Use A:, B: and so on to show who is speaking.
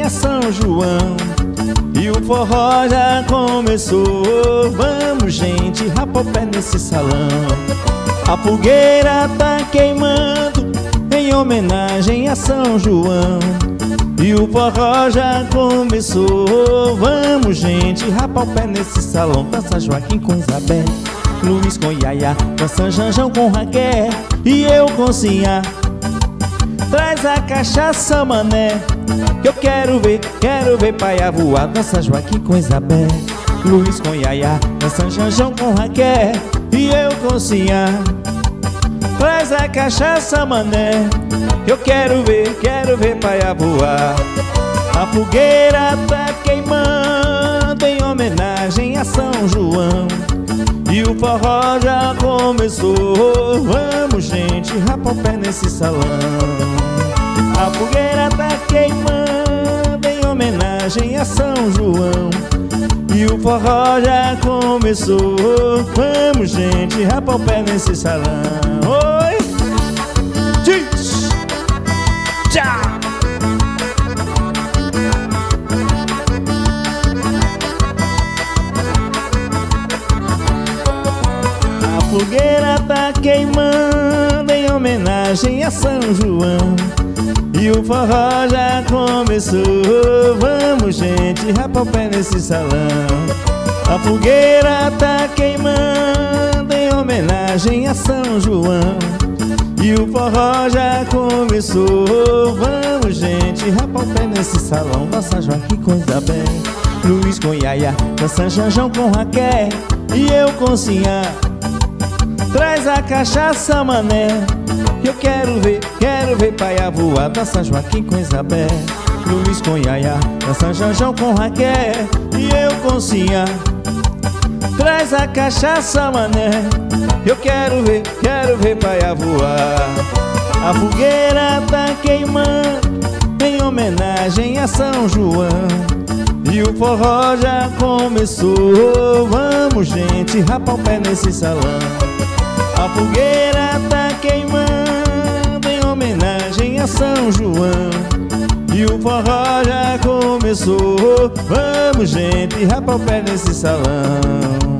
A: é São João e o forró já começou. Vamos, gente, rapa o pé nesse salão. A fogueira tá queimando em homenagem a São João e o forró já começou. Vamos, gente, rapa o pé nesse salão. Dança Joaquim com Isabel, Luiz com Yaya, dança Janjão com Raquel e eu com Sinhá. Traz a cachaça, mané, que eu quero ver paia voar. Dança Joaquim com Isabel, Luiz com Yaya, dança Janjão com Raquel e eu com Sinhá. Traz a cachaça, mané, que eu quero ver paia voar. A fogueira tá queimando em homenagem a São João e o forró já começou. Vamos, gente, rapa o pé nesse salão. A fogueira tá queimando em homenagem a São João e o forró já começou. Vamos, gente, rapa o pé nesse salão. Oi! Diz! Tchau! A fogueira tá queimando em homenagem a São João e o forró já começou. Vamos, gente, rapa o pé nesse salão. A fogueira tá queimando em homenagem a São João e o forró já começou. Vamos, gente, rapa o pé nesse salão. Dança Joaquim com Isabel, Luiz com Yaya, dança Janjão com Raquel e eu com Sinhá. Traz a cachaça, mané, que eu quero ver paia voar. Dança Joaquim com Isabel, Luiz com Yaya, dança Janjão com Raquel e eu com Sinhá. Traz a cachaça, mané, que eu quero ver paia voar. A fogueira tá queimando em homenagem a São João e o forró já começou. Vamos, gente, rapa o pé nesse salão. A fogueira tá queimando em homenagem a São João e o forró já começou. Vamos, gente, rapa o pé nesse salão.